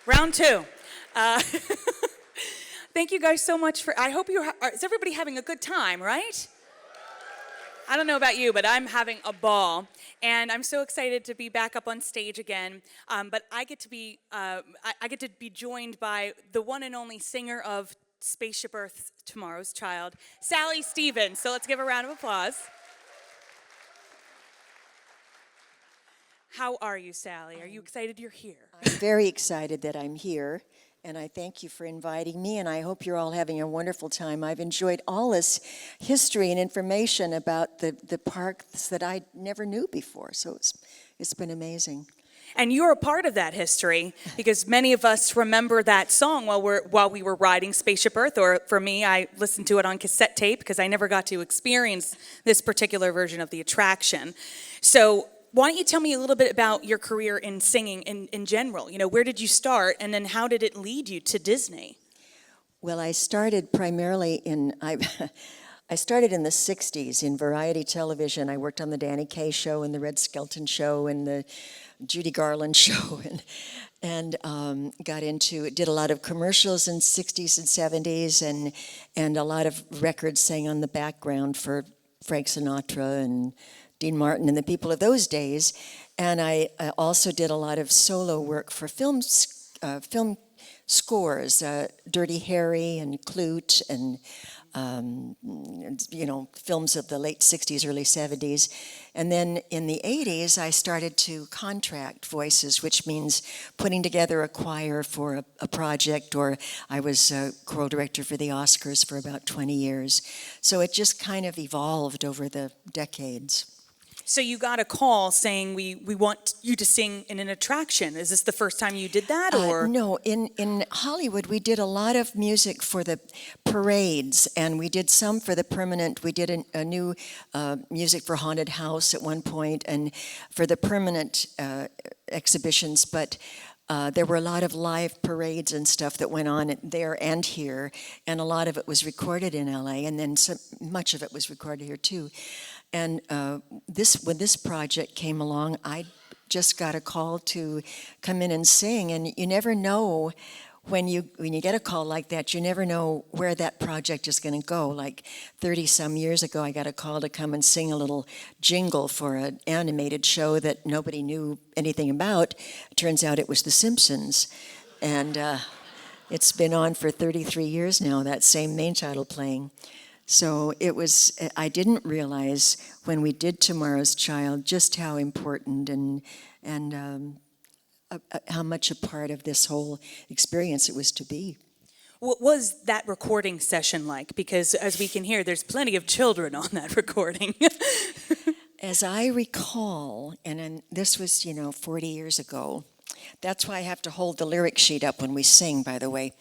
Round two. Uh, Thank you guys so much I hope is everybody having a good time, right? I don't know about you, but I'm having a ball. And I'm so excited to be back up on stage again. But I get to be joined by the one and only singer of Spaceship Earth's Tomorrow's Child, Sally Stevens. So let's give a round of applause. How are you, Sally? Are you excited you're here? I'm very excited that I'm here, and I thank you for inviting me, and I hope you're all having a wonderful time. I've enjoyed all this history and information about the parks that I never knew before, so it's been amazing. And you're a part of that history because many of us remember that song while we were riding Spaceship Earth, or for me, I listened to it on cassette tape because I never got to experience this particular version of the attraction. So why don't you tell me a little bit about your career in singing in general? You know, where did you start, and then how did it lead you to Disney? Well, I started primarily I started in the 60s in variety television. I worked on the Danny Kaye show and the Red Skelton show and the Judy Garland show, and did a lot of commercials in 60s and 70s, and a lot of records sang on the background for Frank Sinatra and Dean Martin and the people of those days. And I also did a lot of solo work for film scores, Dirty Harry and Clute, and films of the late 60s, early 70s. And then in the 80s, I started to contract voices, which means putting together a choir for a project, or I was choral director for the Oscars for about 20 years. So it just kind of evolved over the decades. So you got a call saying we want you to sing in an attraction. Is this the first time you did that, or? No, in Hollywood we did a lot of music for the parades, and we did some for the permanent. We did a new music for Haunted House at one point, and for the permanent exhibitions. But there were a lot of live parades and stuff that went on there and here, and a lot of it was recorded in LA, and then much of it was recorded here too. And when this project came along, I just got a call to come in and sing. And you never know when you get a call like that. You never know where that project is going to go. Like 30-some years ago, I got a call to come and sing a little jingle for an animated show that nobody knew anything about. Turns out it was The Simpsons, and it's been on for 33 years now. That same main title playing. So I didn't realize when we did Tomorrow's Child just how important and how much a part of this whole experience it was to be. What was that recording session like? Because as we can hear, there's plenty of children on that recording. As I recall, and this was, 40 years ago, that's why I have to hold the lyric sheet up when we sing, by the way.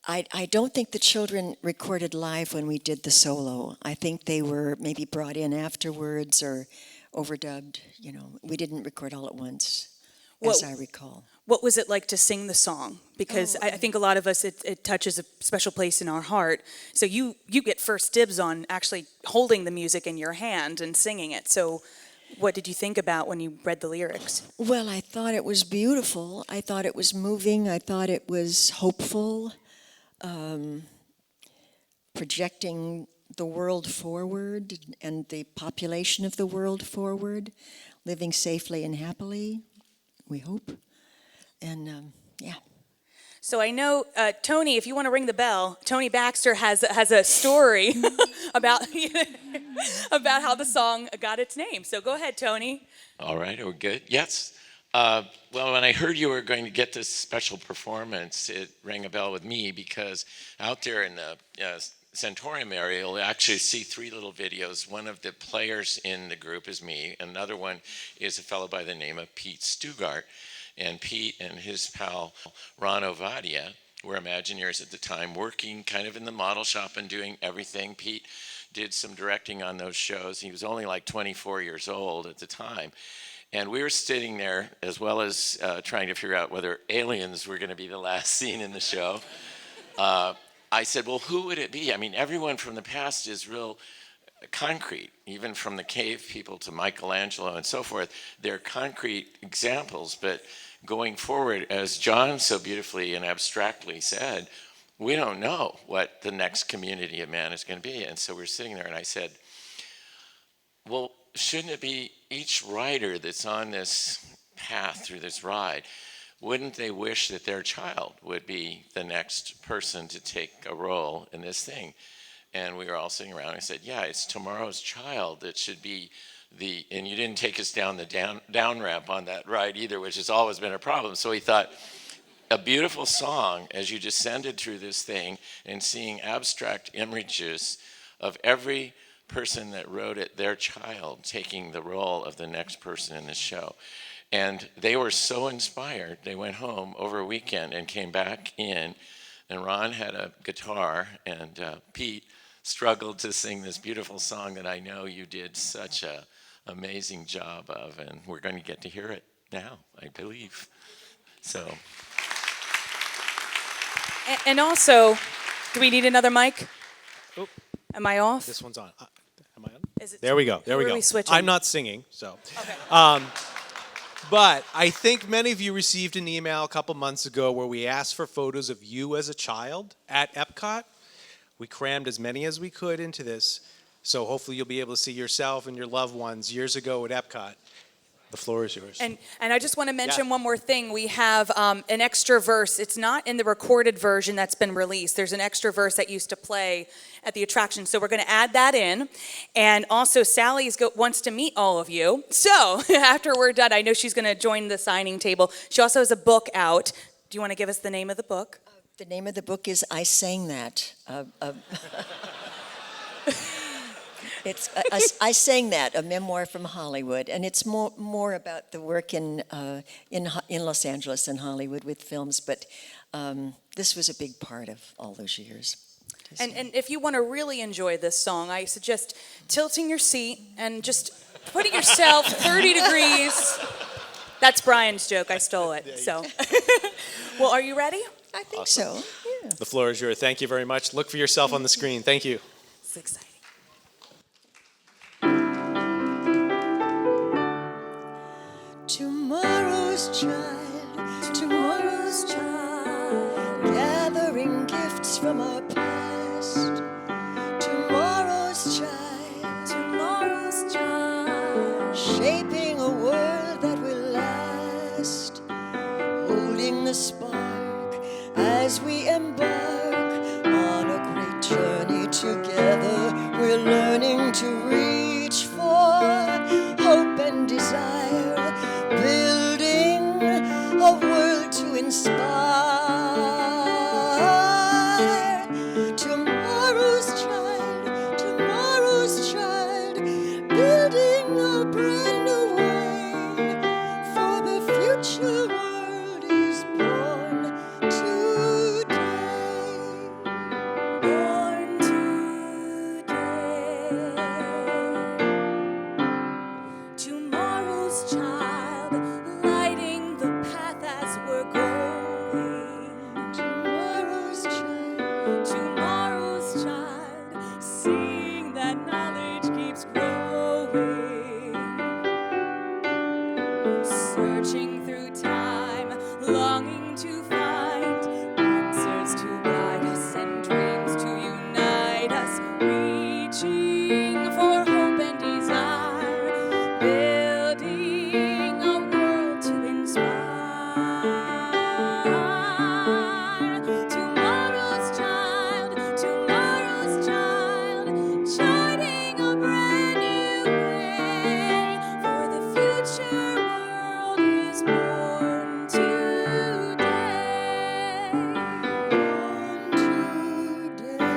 I don't think the children recorded live when we did the solo. I think they were maybe brought in afterwards or overdubbed. We didn't record all at once, as I recall. What was it like to sing the song? Because I think a lot of us, it touches a special place in our heart. So you get first dibs on actually holding the music in your hand and singing it. So what did you think about when you read the lyrics? Well, I thought it was beautiful. I thought it was moving. I thought it was hopeful. Projecting the world forward and the population of the world forward, living safely and happily, we hope. And yeah. So I know, Tony, if you want to ring the bell, Tony Baxter has a story about how the song got its name. So go ahead, Tony. All right, we're good. Yes. Well, when I heard you were going to get this special performance, it rang a bell with me because out there in the Centaurium area, you'll actually see three little videos. One of the players in the group is me. Another one is a fellow by the name of Pete Stugart. And Pete and his pal Ron Ovadia were Imagineers at the time, working kind of in the model shop and doing everything. Pete did some directing on those shows. He was only like 24 years old at the time. And we were sitting there, as well as trying to figure out whether aliens were going to be the last scene in the show. I said, well, who would it be? I mean, everyone from the past is real concrete, even from the cave people to Michelangelo and so forth. They're concrete examples, but going forward, as John so beautifully and abstractly said, we don't know what the next community of man is going to be. And so we're sitting there, and I said, well, shouldn't it be each rider that's on this path through this ride, wouldn't they wish that their child would be the next person to take a role in this thing? And we were all sitting around, and I said, yeah, it's tomorrow's child that should be and you didn't take us down the down ramp on that ride either, which has always been a problem. So he thought, a beautiful song as you descended through this thing and seeing abstract images of every person that wrote it, their child taking the role of the next person in the show. And they were so inspired, they went home over a weekend and came back in, and Ron had a guitar, and Pete struggled to sing this beautiful song that I know you did such a amazing job of, and we're going to get to hear it now, I believe. So. And also, do we need another mic? Oh, Am I off? this one's on. Am I on? Is it- There we go. There we Who are go. we switching? I'm not singing, so. Okay. But I think many of you received an email a couple months ago where we asked for photos of you as a child at Epcot. We crammed as many as we could into this, so hopefully you'll be able to see yourself and your loved ones years ago at Epcot. The floor is yours. And I just want to mention Yeah. one more thing. We have an extra verse. It's not in the recorded version that's been released. There's an extra verse that used to play at the attraction. So we're going to add that in. And also, Sally wants to meet all of you. So after we're done, I know she's going to join the signing table. She also has a book out. Do you want to give us the name of the book? The name of the book is I Sang That. It's I Sang That, a memoir from Hollywood, and it's more about the work in Los Angeles and Hollywood with films. But this was a big part of all those years. And if you want to really enjoy this song, I suggest tilting your seat and just putting yourself 30 degrees. That's Brian's joke. I stole it. So, well, are you ready? I think so. Yeah. The floor is yours. Thank you very much. Look for yourself on the screen. Thank you. It's exciting. Tomorrow's child, gathering gifts from our past. Tomorrow's child, shaping a world that will last. Holding the spark as we embark on a great journey together. We're learning to reach for hope and desire, building a world to inspire. Tomorrow's child, building a brand new way, for the future world is born today. Born today. Tomorrow's child, lighting the path as we're going. Tomorrow's child, seeing that knowledge keeps growing. Searching through time, longing to find answers to guide us and dreams to unite us, reaching for hope and desire, building a world to inspire. Tomorrow's child, charting a brand new way, for the future world is born today. Born today.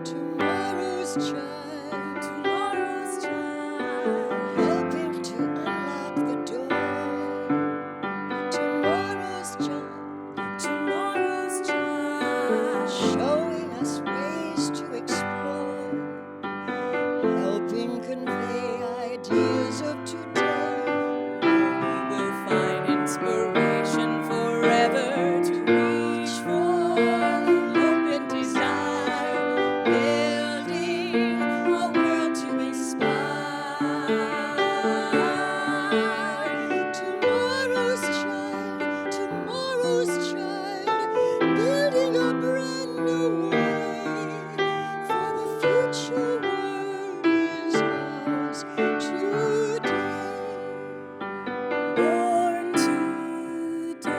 Tomorrow's child, helping to unlock the door. Tomorrow's child, showing us ways to explore, helping convey was today. Born today.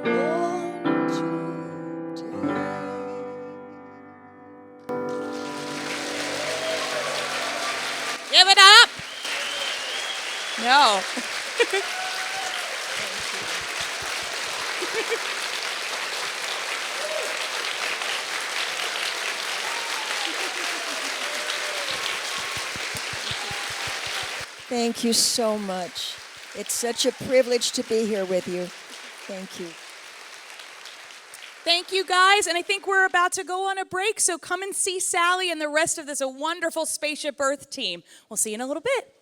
Born today. Give it up. No. Thank you so much. It's such a privilege to be here with you. Thank you. Thank you, guys. And I think we're about to go on a break, so come and see Sally and the rest of this wonderful Spaceship Earth team. We'll see you in a little bit.